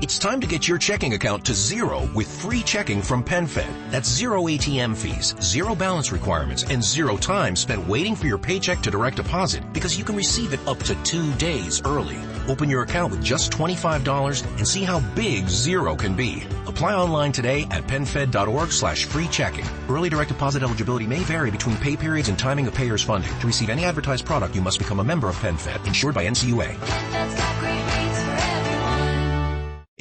It's time to get your checking account to zero with free checking from PenFed. That's zero ATM fees, zero balance requirements, and zero time spent waiting for your paycheck to direct deposit because you can receive it up to 2 days early. Open your account with just $25 and see how big zero can be. Apply online today at PenFed.org/free checking. Early direct deposit eligibility may vary between pay periods and timing of payer's funding. To receive any advertised product, you must become a member of PenFed, insured by NCUA.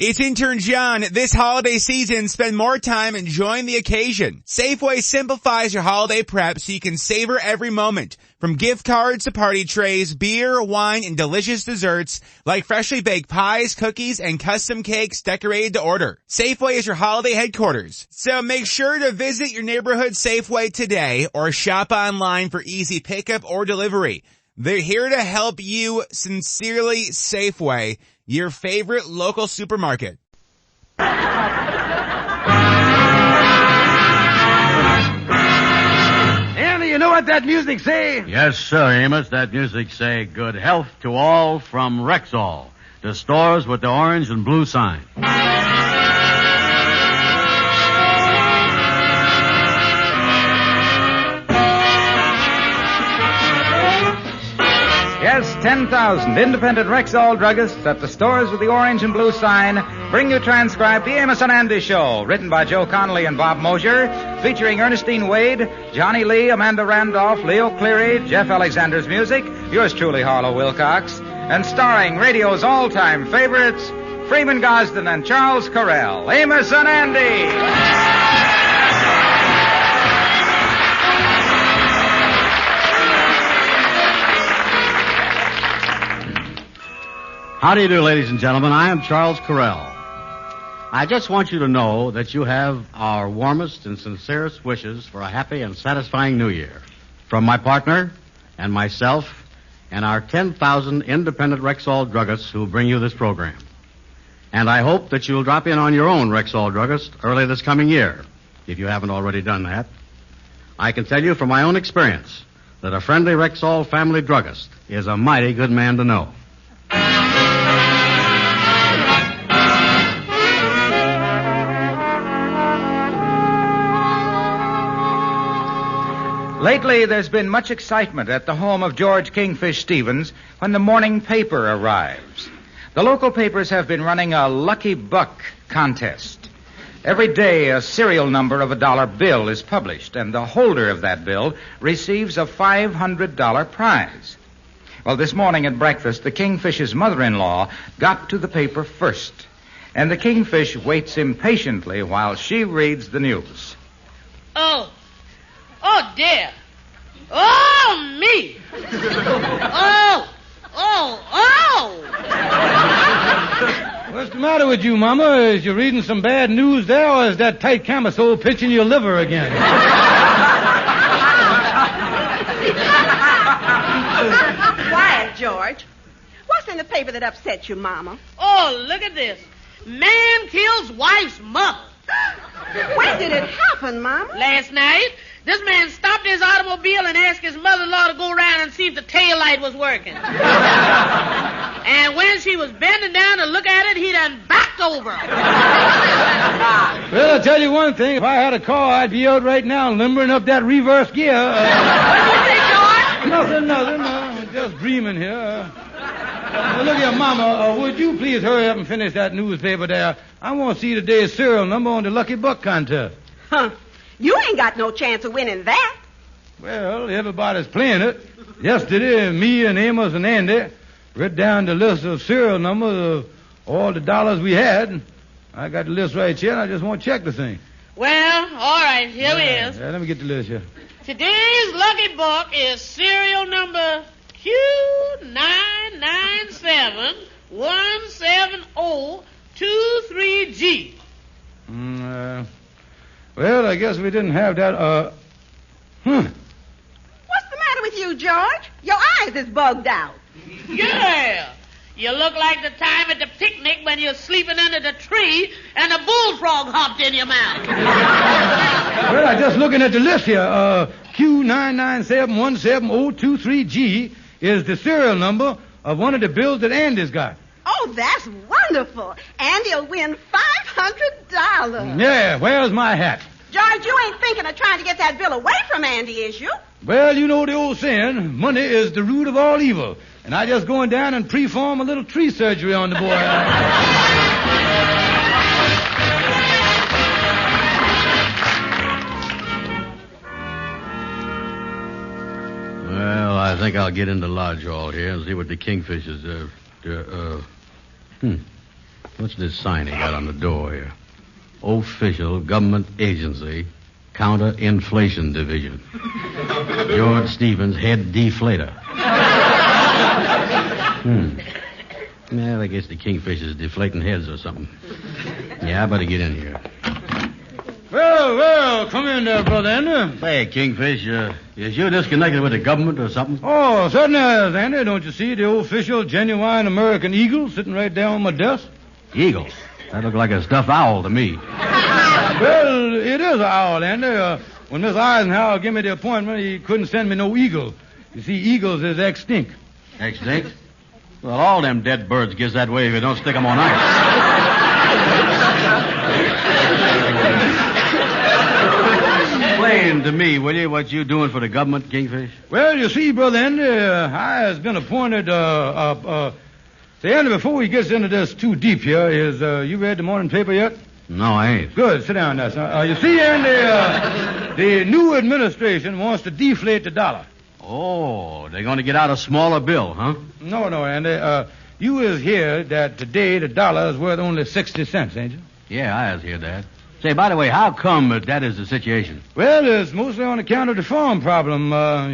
It's intern John. This holiday season, spend more time enjoying the occasion. Safeway simplifies your holiday prep so you can savor every moment. From gift cards to party trays, beer, wine, and delicious desserts like freshly baked pies, cookies, and custom cakes decorated to order. Safeway is your holiday headquarters. So make sure to visit your neighborhood Safeway today or shop online for easy pickup or delivery. They're here to help you. Sincerely, Safeway, your favorite local supermarket. Andy, you know what that music say? Yes, sir, Amos. That music say good health to all from Rexall, the stores with the orange and blue sign. Yes, 10,000 independent Rexall druggists at the stores with the orange and blue sign bring you transcribed The Amos and Andy Show, written by Joe Connolly and Bob Mosier, featuring Ernestine Wade, Johnny Lee, Amanda Randolph, Leo Cleary, Jeff Alexander's music, yours truly, Harlow Wilcox, and starring radio's all-time favorites, Freeman Gosden and Charles Correll. Amos and Andy! How do you do, ladies and gentlemen? I am Charles Correll. I just want you to know that you have our warmest and sincerest wishes for a happy and satisfying New Year. From my partner and myself and our 10,000 independent Rexall druggists who bring you this program. And I hope that you'll drop in on your own Rexall druggist early this coming year, if you haven't already done that. I can tell you from my own experience that a friendly Rexall family druggist is a mighty good man to know. Lately, there's been much excitement at the home of George Kingfish Stevens when the morning paper arrives. The local papers have been running a lucky buck contest. Every day, a serial number of a dollar bill is published, and the holder of that bill receives a $500 prize. Well, this morning at breakfast, the Kingfish's mother-in-law got to the paper first, and the Kingfish waits impatiently while she reads the news. Oh, dear. Oh, me. Oh. What's the matter with you, Mama? Is you reading some bad news there, or is that tight camisole pinching your liver again? Quiet, George. What's in the paper that upsets you, Mama? Oh, look at this. Man kills wife's mother. When did it happen, Mama? Last night. This man stopped his automobile and asked his mother-in-law to go around and see if the taillight was working. And when she was bending down to look at it, he done backed over her. Well, I'll tell you one thing. If I had a car, I'd be out right now limbering up that reverse gear. What did you say, George? Nothing. I'm just dreaming here. Look here, Mama. Would you please hurry up and finish that newspaper there? I want to see today's serial number on the Lucky Buck contest. Huh. You ain't got no chance of winning that. Well, everybody's playing it. Yesterday, me and Amos and Andy read down the list of serial numbers of all the dollars we had. I got the list right here, and I just want to check the thing. Well, all right, here it is. Yeah, let me get the list here. Today's lucky buck is serial number Q997-170-23G. Well, I guess we didn't have that, What's the matter with you, George? Your eyes is bugged out. Yeah. You look like the time at the picnic when you're sleeping under the tree and a bullfrog hopped in your mouth. Well, I'm just looking at the list here. Q997-170-23G is the serial number of one of the bills that Andy's got. Oh, Oh, that's wonderful. Andy'll win $500. Yeah, where's my hat? George, you ain't thinking of trying to get that bill away from Andy, is you? Well, you know the old saying, money is the root of all evil. And I just going down and perform a little tree surgery on the boy. Well, I think I'll get into Lodge Hall here and see what the Kingfishers What's this sign he got on the door here? Official Government Agency, Counter-Inflation Division. George Stevens, Head Deflator. Well, I guess the Kingfisher's deflating heads or something. Yeah, I better get in here. Well, come in there, brother Andy. Hey, Kingfish, is you disconnected with the government or something? Oh, certainly is, Andy. Don't you see the official, genuine American eagle sitting right there on my desk? Eagle? That looked like a stuffed owl to me. Well, it is an owl, Andy. When Miss Eisenhower gave me the appointment, he couldn't send me no eagle. You see, eagles is extinct. Extinct? Well, all them dead birds gets that way if you don't stick them on ice. Explain to me, will you, what you doing for the government, Kingfish? Well, you see, Brother Andy, I has been appointed, say, Andy, before we gets into this too deep here, you read the morning paper yet? No, I ain't. Good, sit down now, son. You see, Andy, the new administration wants to deflate the dollar. Oh, they're going to get out a smaller bill, huh? No, Andy. You is here that today the dollar is worth only 60 cents, ain't you? Yeah, I has heard that. Say, by the way, how come that is the situation? Well, it's mostly on account of the farm problem.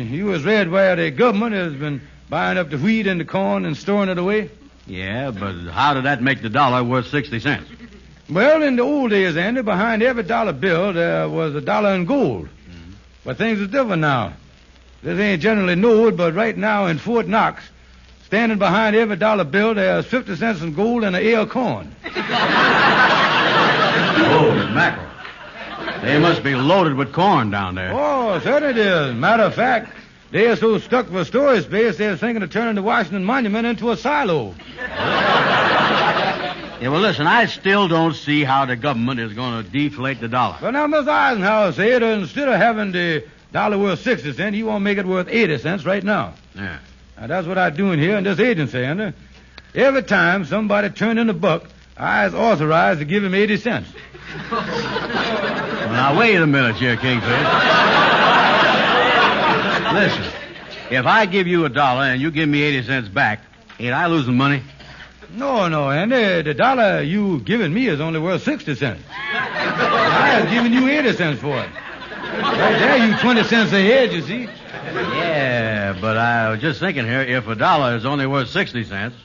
You has read where the government has been buying up the wheat and the corn and storing it away. Yeah, but how did that make the dollar worth 60 cents? Well, in the old days, Andy, behind every dollar bill there was a dollar in gold. Mm-hmm. But things are different now. This ain't generally known, but right now in Fort Knox, standing behind every dollar bill, there's 50 cents in gold and an ear of corn. Holy mackerel. They must be loaded with corn down there. Oh, certainly it is. Matter of fact, they are so stuck with storage space, they're thinking of turning the Washington Monument into a silo. Yeah, well, listen, I still don't see how the government is going to deflate the dollar. Well, now, Miss Eisenhower said instead of having the dollar worth 60 cents, he won't make it worth 80 cents right now. Yeah. Now, that's what I'm doing here in this agency, Andy. Every time somebody turn in a buck, I is authorized to give him 80 cents. Well, now, wait a minute here, Kingfish. Listen, if I give you $1 and you give me 80 cents back, ain't I losing money? No, Andy. The dollar you giving me is only worth 60 cents. I is giving you 80 cents for it. Right there, you 20 cents ahead, you see. Yeah, but I was just thinking here, if $1 is only worth 60 cents,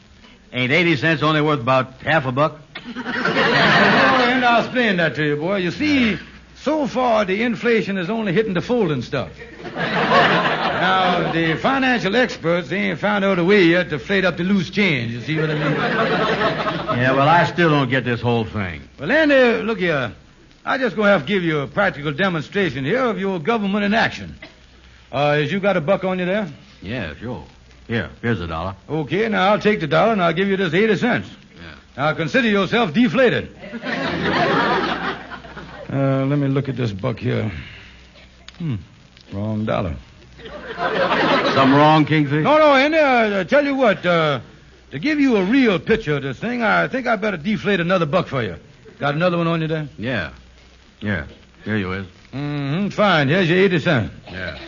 ain't 80 cents only worth about half a buck? And I'll explain that to you, boy. You see, so far the inflation is only hitting the folding stuff. Now, the financial experts, they ain't found out a way yet to inflate up the loose change. You see what I mean? Yeah, well, I still don't get this whole thing. Well, Andy, look here. I just gonna have to give you a practical demonstration here of your government in action. Has you got a buck on you there? Yeah, sure. Here's $1. Okay, now I'll take the dollar and I'll give you this 80 cents. Yeah. Now consider yourself deflated. Let me look at this buck here. Wrong dollar. Something wrong, Kingfish? No, Andy, I tell you what, to give you a real picture of this thing, I think I better deflate another buck for you. Got another one on you there? Yeah. Here you is. Fine. Here's your 80 cents. Yeah.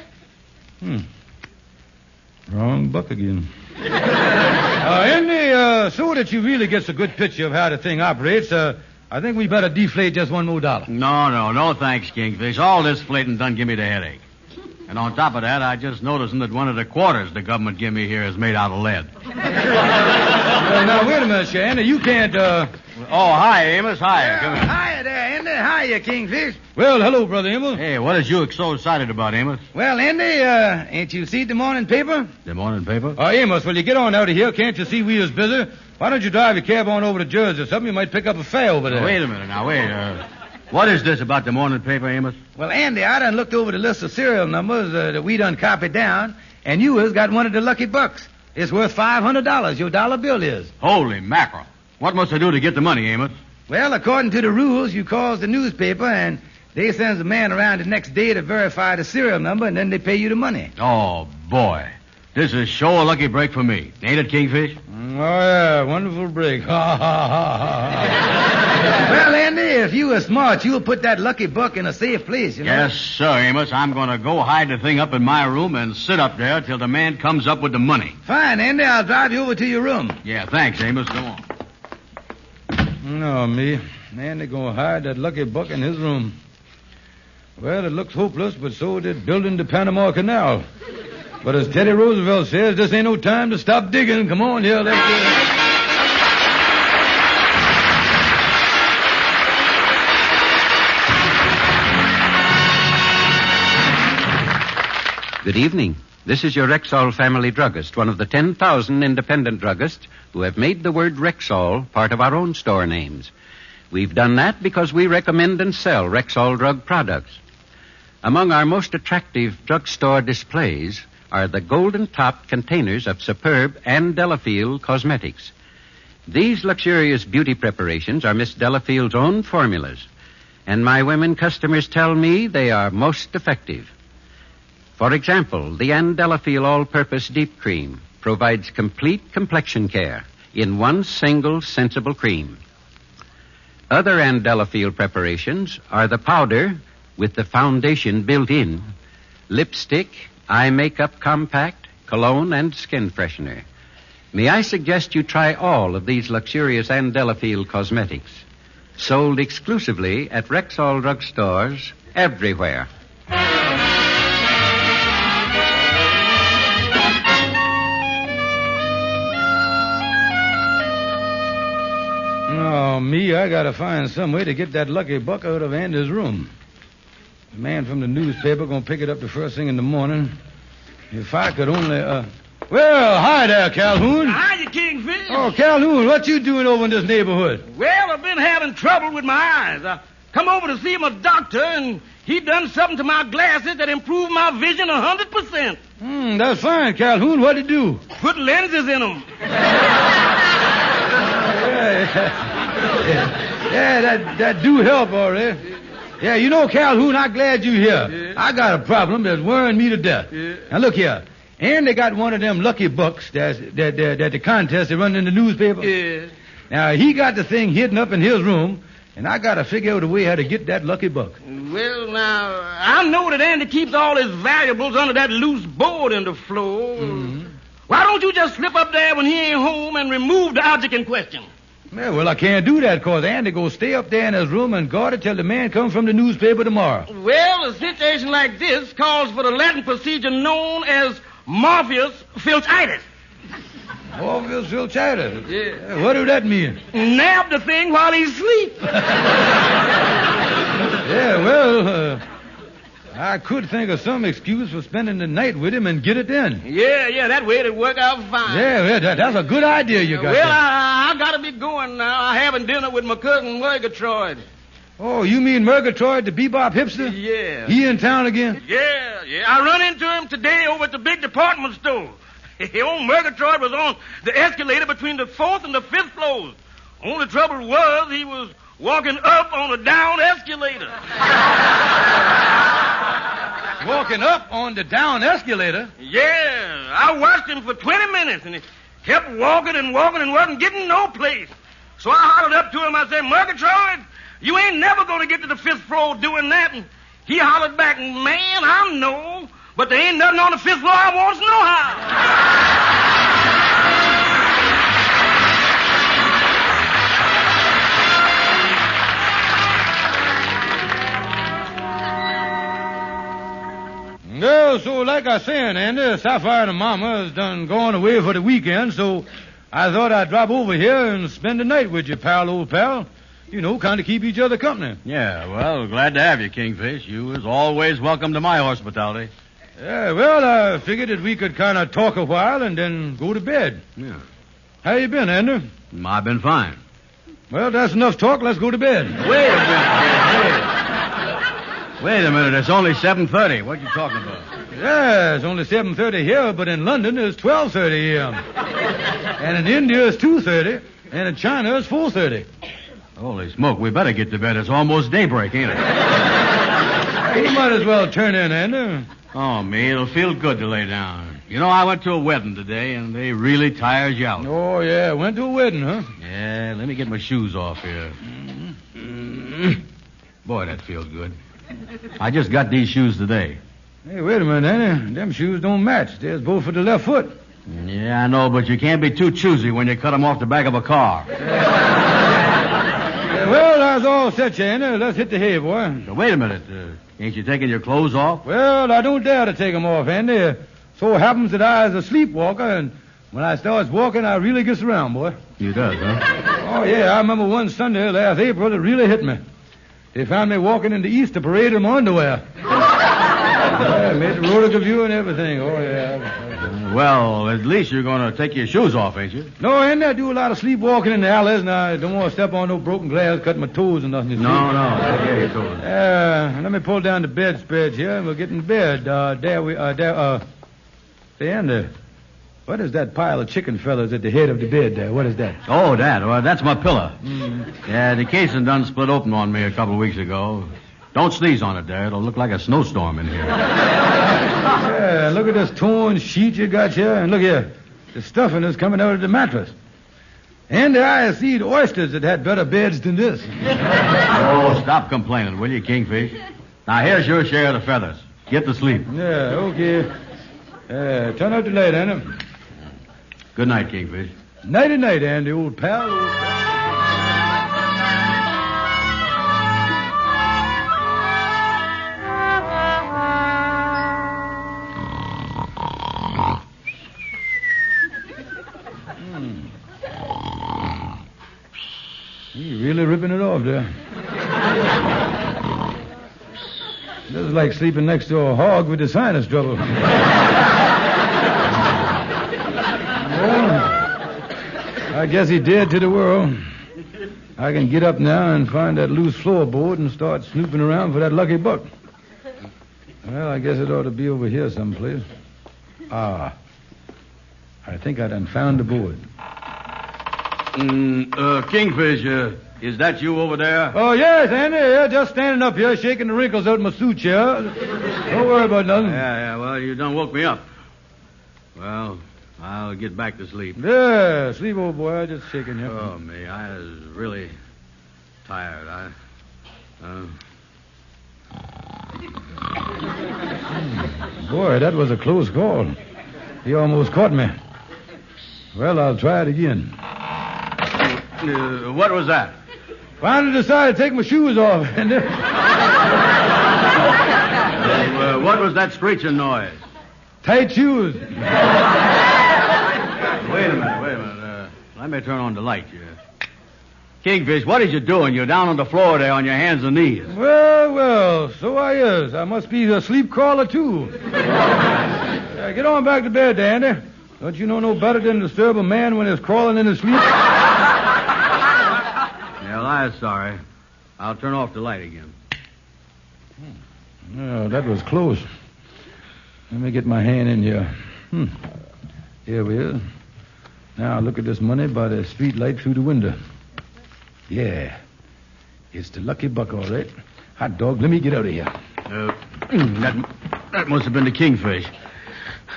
Wrong buck again. Andy, so that you really gets a good picture of how the thing operates, I think we better deflate just one more dollar. No thanks, Kingfish. All this flating done give me the headache. And on top of that, I just noticed that one of the quarters the government give me here is made out of lead. Now, wait a minute, Andy. You can't, Oh, hi, Amos. Hi. Come here. Hiya there, Andy. Hiya, Kingfish. Well, hello, Brother Amos. Hey, what is you so excited about, Amos? Well, Andy, ain't you seen the morning paper? The morning paper? Amos, will you get on out of here? Can't you see we is busy? Why don't you drive your cab on over to Jersey or something? You might pick up a fare over there. Wait a minute now, wait. What is this about the morning paper, Amos? Well, Andy, I done looked over the list of serial numbers that we done copied down, and you has got one of the lucky bucks. It's worth $500. Your dollar bill is. Holy mackerel. What must I do to get the money, Amos? Well, according to the rules, you calls the newspaper, and they sends a man around the next day to verify the serial number, and then they pay you the money. Oh, boy. This is sure a lucky break for me. Ain't it, Kingfish? Oh, yeah, wonderful break. Ha, ha, ha, ha. Well, Andy, if you were smart, you'll put that lucky buck in a safe place, you know. Yes, sir, Amos. I'm going to go hide the thing up in my room and sit up there till the man comes up with the money. Fine, Andy. I'll drive you over to your room. Yeah, thanks, Amos. Go on. No, me. Andy gonna hide that lucky buck in his room. Well, it looks hopeless, but so did building the Panama Canal. But as Teddy Roosevelt says, this ain't no time to stop digging. Come on here, let's go. Good evening. This is your Rexall family druggist, one of the 10,000 independent druggists who have made the word Rexall part of our own store names. We've done that because we recommend and sell Rexall drug products. Among our most attractive drugstore displays are the golden-topped containers of superb Ann Delafield cosmetics. These luxurious beauty preparations are Miss Delafield's own formulas, and my women customers tell me they are most effective. For example, the Ann Delafield All-Purpose Deep Cream provides complete complexion care in one single sensible cream. Other Ann Delafield preparations are the powder with the foundation built in, lipstick, eye makeup compact, cologne, and skin freshener. May I suggest you try all of these luxurious Ann Delafield cosmetics, sold exclusively at Rexall drugstores everywhere. Oh, me, I gotta find some way to get that lucky buck out of Andy's room. The man from the newspaper gonna pick it up the first thing in the morning. If I could only, Well, hi there, Calhoun. Hiya, Kingfish. Oh, Calhoun, what you doing over in this neighborhood? Well, I've been having trouble with my eyes. I come over to see my doctor, and he done something to my glasses that improved my vision 100%. That's fine, Calhoun. What'd he do? Put lenses in them. Yeah, that do help, all right. Yeah, you know, Calhoun, I'm glad you're here. Yeah. I got a problem that's worrying me to death. Yeah. Now, look here. And they got one of them lucky bucks that the contest they run in the newspaper. Yeah. Now, he got the thing hidden up in his room, and I got to figure out a way how to get that lucky buck. Well, now, I know that Andy keeps all his valuables under that loose board in the floor. Mm-hmm. Why don't you just slip up there when he ain't home and remove the object in question? Yeah, well, I can't do that because Andy go stay up there in his room and guard it till the man comes from the newspaper tomorrow. Well, a situation like this calls for the Latin procedure known as Morpheus Filchitis. Morpheus Filchitis? Yeah. What do that mean? Nab the thing while he's asleep. Yeah, well, I could think of some excuse for spending the night with him and get it then. Yeah, that way it'd work out fine. Yeah, that's a good idea you got. Well, I gotta be going now. I'm having dinner with my cousin Murgatroyd. Oh, you mean Murgatroyd, the bebop hipster? Yeah. He in town again? Yeah. I run into him today over at the big department store. Old Murgatroyd was on the escalator between the 4th and the 5th floors. Only trouble was he was walking up on a down escalator. Walking up on the down escalator? Yeah. I watched him for 20 minutes, and he kept walking and wasn't getting no place. So I hollered up to him. I said, Murgatroyd, you ain't never going to get to the 5th floor doing that. And he hollered back, man, I know, but there ain't nothing on the 5th floor I wants no how. No, so like I said, Andy, Sapphire and the Mama has done gone away for the weekend, so I thought I'd drop over here and spend the night with you, pal, old pal. You know, kind of keep each other company. Yeah, well, glad to have you, Kingfish. You was always welcome to my hospitality. Yeah, well, I figured that we could kind of talk a while and then go to bed. Yeah. How you been, Andy? I've been fine. Well, that's enough talk. Let's go to bed. Wait a minute. Wait a minute, it's only 7:30. What are you talking about? Yeah, it's only 7:30 here, but in London it's 12:30 a.m. And in India it's 2:30, and in China it's 4:30. Holy smoke, we better get to bed. It's almost daybreak, ain't it? You might as well turn in, Andy. Oh, me, it'll feel good to lay down. You know, I went to a wedding today, and they really tired you out. Oh, yeah, went to a wedding, huh? Yeah, let me get my shoes off here. Boy, that feels good. I just got these shoes today. Hey, wait a minute, Andy. Them shoes don't match. They're both for the left foot. Yeah, I know, but you can't be too choosy when you cut them off the back of a car. Well, that's all set, Andy. Let's hit the hay, boy. Now, wait a minute. Ain't you taking your clothes off? Well, I don't dare to take them off, Andy. So happens that I is a sleepwalker, and when I starts walking, I really gets around, boy. You does, huh? Oh, yeah. I remember one Sunday last April it really hit me. They found me walking in the Easter parade in my underwear. Yeah, made the road view and everything. Oh, yeah. Well, at least you're going to take your shoes off, ain't you? No, Andy, I do a lot of sleepwalking in the alleys, and I don't want to step on no broken glass, cut my toes and nothing. No. Yeah, your toes. Let me pull down the bedspread here, and we'll get in bed. Say, Andy, what is that pile of chicken feathers at the head of the bed there? What is that? Oh, that. Well, that's my pillow. Yeah, the casing done split open on me a couple of weeks ago. Don't sneeze on it there. It'll look like a snowstorm in here. Yeah, look at this torn sheet you got here. And look here. The stuffing is coming out of the mattress. And I see oysters that had better beds than this. Oh, stop complaining, will you, Kingfish? Now, here's your share of the feathers. Get to sleep. Yeah, okay. Turn out the light, Andy. Good night, Kingfish. Nighty-night, Andy, old pal. He's really ripping it off there. This is like sleeping next to a hog with the sinus trouble. Well, I guess he did to the world. I can get up now and find that loose floorboard and start snooping around for that lucky buck. Well, I guess it ought to be over here someplace. I think I done found the board. Kingfish, is that you over there? Oh, yes, Andy. Yeah, just standing up here, shaking the wrinkles out of my suit here. Don't worry about nothing. Yeah, well, you done woke me up. Well, I'll get back to sleep. Yeah, sleep, old boy. I'm just shaking you. Oh, me, I was really tired. Boy, that was a close call. He almost caught me. Well, I'll try it again. What was that? Finally decided to take my shoes off. What was that screeching noise? Tight shoes. Wait a minute. Let me turn on the light here. Kingfish, what is you doing? You're down on the floor there on your hands and knees. Well, so I is. I must be a sleep crawler, too. Get on back to bed, Andy. Don't you know no better than to disturb a man when he's crawling in his sleep? Well, I'm sorry. I'll turn off the light again. No, that was close. Let me get my hand in here. Here we are. Now look at this money by the street light through the window. Yeah. It's the lucky buck, all right. Hot dog, let me get out of here. That must have been the Kingfish.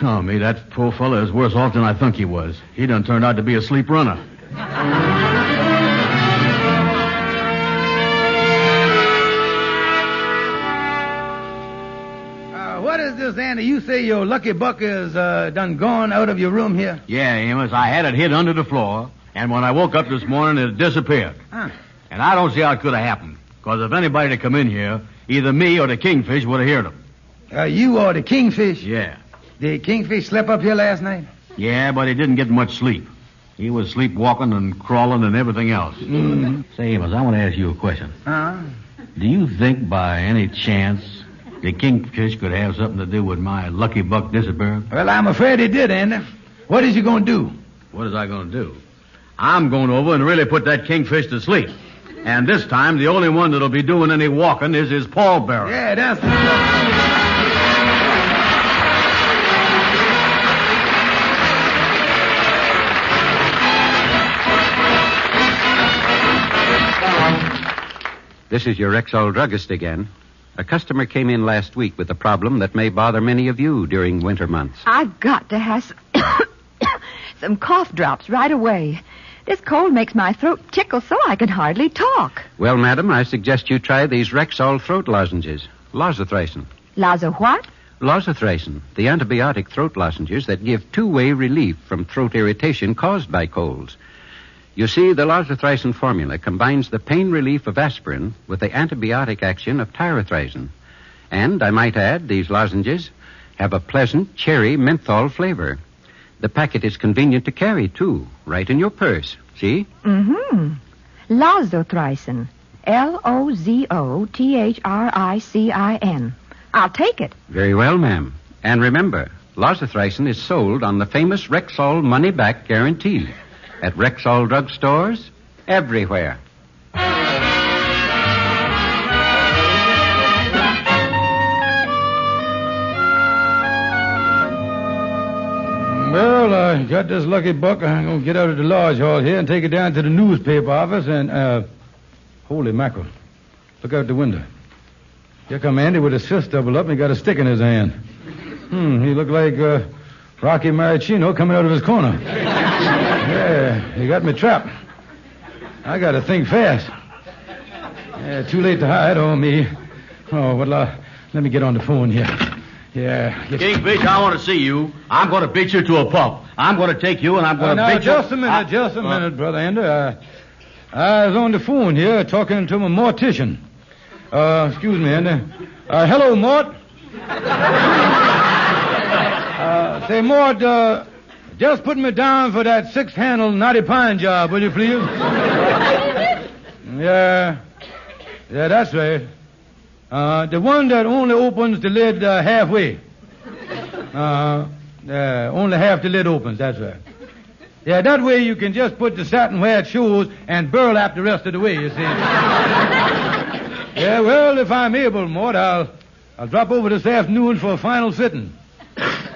Oh, me, that poor fella is worse off than I think he was. He done turned out to be a sleep runner. What is this, Andy? You say your lucky buck is done gone out of your room here? Yeah, Amos. I had it hid under the floor, and when I woke up this morning, it disappeared. Huh. And I don't see how it could have happened, because if anybody had come in here, either me or the Kingfish would have heard him. You or the Kingfish? Yeah. The Kingfish slept up here last night? Yeah, but he didn't get much sleep. He was sleepwalking and crawling and everything else. Mm-hmm. Say, Amos, I want to ask you a question. Huh? Do you think by any chance the Kingfish could have something to do with my lucky buck disappearing? Well, I'm afraid he did, Andy. What is you going to do? What is I going to do? I'm going over and really put that Kingfish to sleep. And this time, the only one that'll be doing any walking is his pallbearer. Yeah, that's This is your Rexall druggist again. A customer came in last week with a problem that may bother many of you during winter months. I've got to have some cough drops right away. This cold makes my throat tickle so I can hardly talk. Well, madam, I suggest you try these Rexall throat lozenges. Lozathricin. Lazo what? Lozathricin, the antibiotic throat lozenges that give two-way relief from throat irritation caused by colds. You see, the lozathricin formula combines the pain relief of aspirin with the antibiotic action of tyrothricin. And, I might add, these lozenges have a pleasant cherry menthol flavor. The packet is convenient to carry, too, right in your purse. See? Mm-hmm. Lozothricin. Lozothricin. I'll take it. Very well, ma'am. And remember, lozathricin is sold on the famous Rexall money-back guarantee at Rexall drugstores everywhere. Well, I got this lucky buck. I'm going to get out of the lodge hall here and take it down to the newspaper office and, holy mackerel. Look out the window. Here come Andy with his fist doubled up and he got a stick in his hand. He looked like, Rocky Maricino coming out of his corner. Yeah, he got me trapped. I got to think fast. Yeah, too late to hide on me. Oh, well, let me get on the phone here. Yeah. Kingfish, I want to see you. I'm going to beat you to a pulp. I'm going to take you and I'm going to beat you. Just a minute, Brother Andy. I was on the phone here talking to my mortician. Excuse me, Andy. Hello, Mort. Say, Mort, just put me down for that six-handle knotty pine job, will you please? Yeah, that's right. The one that only opens the lid halfway. Only half the lid opens, that's right. Yeah, that way you can just put the satin where it shows and burlap the rest of the way, you see. Yeah, well, if I'm able, Mort, I'll drop over this afternoon for a final fitting.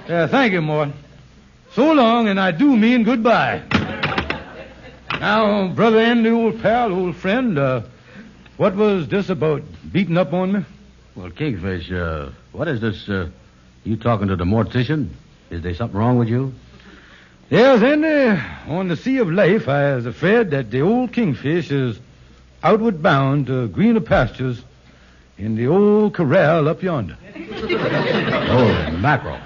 Yeah, thank you, Mort. So long, and I do mean goodbye. Now, Brother Andy, old pal, old friend, what was this about beating up on me? Well, Kingfish, what is this, you talking to the mortician? Is there something wrong with you? Yes, Andy, on the sea of life, I was afraid that the old Kingfish is outward bound to greener pastures in the old corral up yonder. Holy mackerel.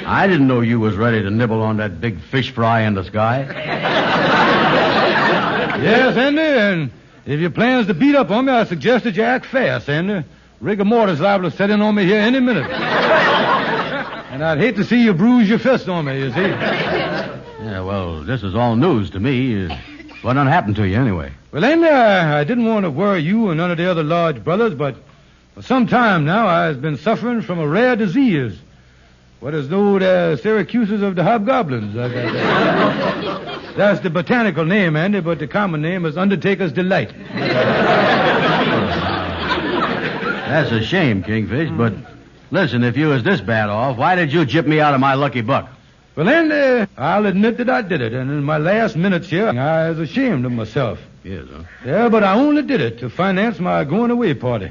I didn't know you was ready to nibble on that big fish fry in the sky. Yes, Andy, and if your plans to beat up on me, I suggest that you act fast, Andy. Rigor mortis liable to set in on me here any minute. And I'd hate to see you bruise your fist on me, you see. Yeah, well, this is all news to me. What done happened to you anyway? Well, Andy, I didn't want to worry you and none of the other Lodge brothers, but for some time now I've been suffering from a rare disease. What is known as Syracuses of the Hobgoblins. That's the botanical name, Andy, but the common name is Undertaker's Delight. That's a shame, Kingfish, but listen, if you was this bad off, why did you jip me out of my lucky buck? Well, Andy, I'll admit that I did it, and in my last minutes here, I was ashamed of myself. Yes, huh? Yeah, but I only did it to finance my going-away party.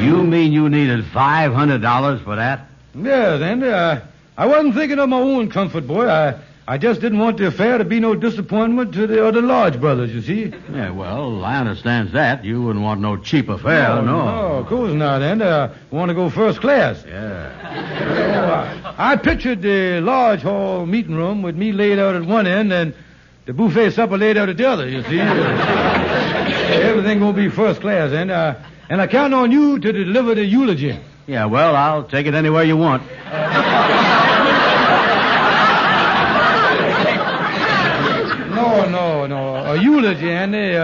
You mean you needed $500 for that? Yes, Andy, I wasn't thinking of my own comfort, boy. I just didn't want the affair to be no disappointment to the other Lodge brothers, you see. Yeah, well, I understand that. You wouldn't want no cheap affair, no. No, of course not, Andy. I want to go first class. Yeah. I pictured the Lodge Hall meeting room with me laid out at one end and the buffet supper laid out at the other, you see. Everything gonna be first class, Andy. And I count on you to deliver the eulogy. Yeah, well, I'll take it anywhere you want. No. A eulogy, Andy.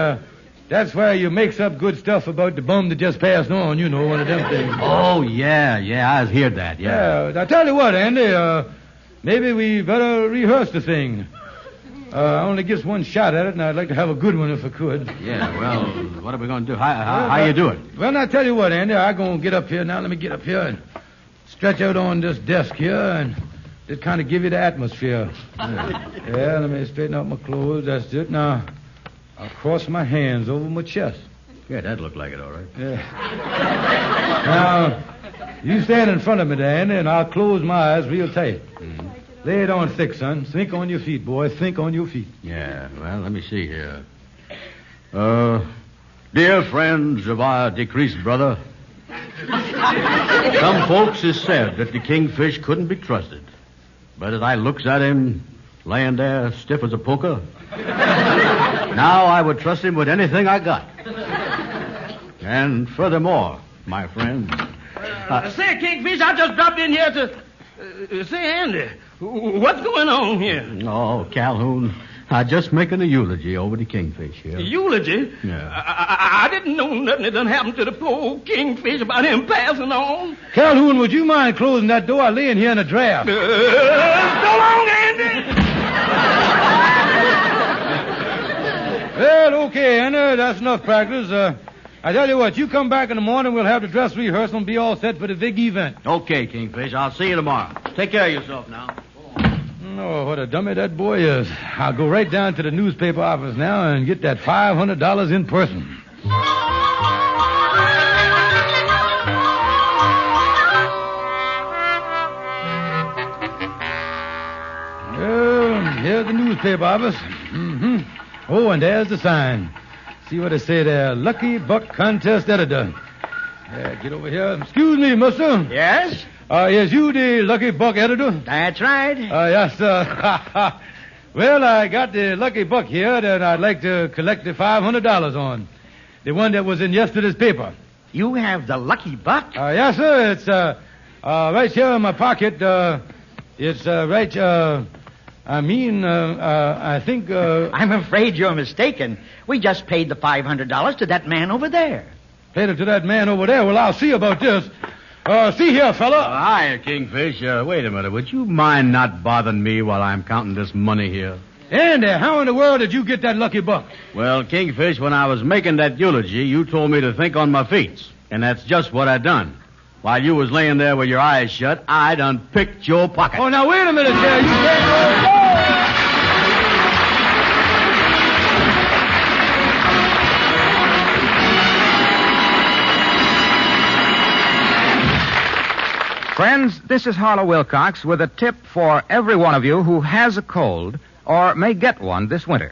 That's where you makes up good stuff about the bum that just passed on, you know, one of them things. Oh, yeah, I've heard that, yeah. I tell you what, Andy, maybe we better rehearse the thing. I only gets one shot at it, and I'd like to have a good one if I could. Yeah, well, what are we going to do? How you do it? Well, now, I tell you what, Andy, I'm going to get up here. Now, let me get up here and stretch out on this desk here and just kind of give you the atmosphere. Yeah, let me straighten out my clothes. That's it. Now, I'll cross my hands over my chest. Yeah, that'd look like it, all right. Yeah. Now, you stand in front of me, Andy, and I'll close my eyes real tight. Mm-hmm. Lay it on thick, son. Think on your feet, boy. Think on your feet. Yeah, well, let me see here. Dear friends of our decreased brother, some folks has said that the kingfish couldn't be trusted. But as I looks at him laying there stiff as a poker, now I would trust him with anything I got. And furthermore, my friends... Say, Kingfish, I just dropped in here to... say, Andy, what's going on here? Oh, Calhoun, I'm just making a eulogy over the kingfish here. Eulogy? Yeah. I didn't know nothing had done happened to the poor kingfish about him passing on. Calhoun, would you mind closing that door? I lay in here in a draft. So long, Andy. Well, okay, Andy, that's enough practice. I tell you what, you come back in the morning, we'll have the dress rehearsal and be all set for the big event. Okay, Kingfish, I'll see you tomorrow. Take care of yourself now. Oh, what a dummy that boy is. I'll go right down to the newspaper office now and get that $500 in person. Well, here's the newspaper office. Mm-hmm. Oh, and there's the sign. See what they say there. Lucky Buck Contest Editor. Yeah, get over here. Excuse me, mister. Yes? Is you the Lucky Buck editor? That's right. Yes, sir. Well, I got the Lucky Buck here that I'd like to collect the $500 on. The one that was in yesterday's paper. You have the Lucky Buck? Yes, sir. It's right here in my pocket. It's right... I think... I'm afraid you're mistaken. We just paid the $500 to that man over there. Paid it to that man over there? Well, I'll see about this. See here, fella. Hiya, Kingfish. Wait a minute. Would you mind not bothering me while I'm counting this money here? Andy, how in the world did you get that Lucky Buck? Well, Kingfish, when I was making that eulogy, you told me to think on my feet. And that's just what I done. While you was laying there with your eyes shut, I done picked your pocket. Oh, now, wait a minute there. You can't go... Friends, this is Harlow Wilcox with a tip for every one of you who has a cold or may get one this winter.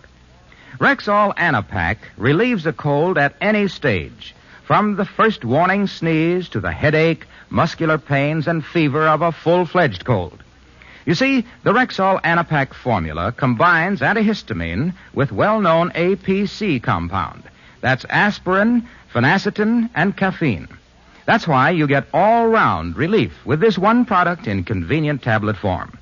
Rexall Anapac relieves a cold at any stage, from the first warning sneeze to the headache, muscular pains, and fever of a full-fledged cold. You see, the Rexall Anapac formula combines antihistamine with well-known APC compound. That's aspirin, phenacetin, and caffeine. That's why you get all-round relief with this one product in convenient tablet form.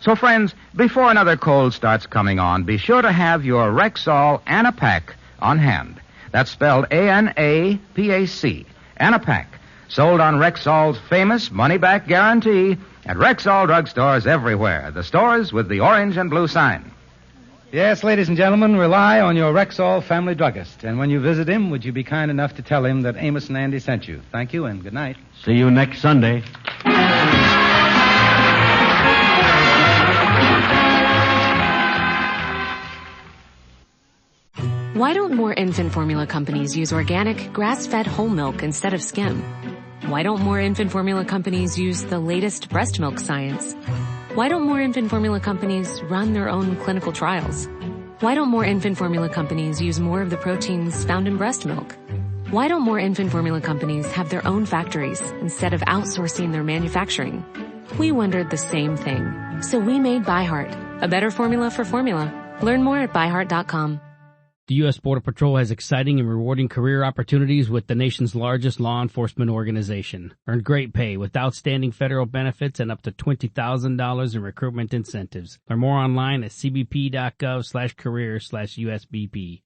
So, friends, before another cold starts coming on, be sure to have your Rexall Anapac on hand. That's spelled A-N-A-P-A-C, Anapac, sold on Rexall's famous money-back guarantee at Rexall drugstores everywhere, the stores with the orange and blue sign. Yes, ladies and gentlemen, rely on your Rexall family druggist. And when you visit him, would you be kind enough to tell him that Amos and Andy sent you? Thank you, and good night. See you next Sunday. Why don't more infant formula companies use organic, grass-fed whole milk instead of skim? Why don't more infant formula companies use the latest breast milk science? Why don't more infant formula companies run their own clinical trials? Why don't more infant formula companies use more of the proteins found in breast milk? Why don't more infant formula companies have their own factories instead of outsourcing their manufacturing? We wondered the same thing. So we made ByHeart, a better formula for formula. Learn more at byheart.com. The U.S. Border Patrol has exciting and rewarding career opportunities with the nation's largest law enforcement organization. Earn great pay with outstanding federal benefits and up to $20,000 in recruitment incentives. Learn more online at cbp.gov/career/USBP.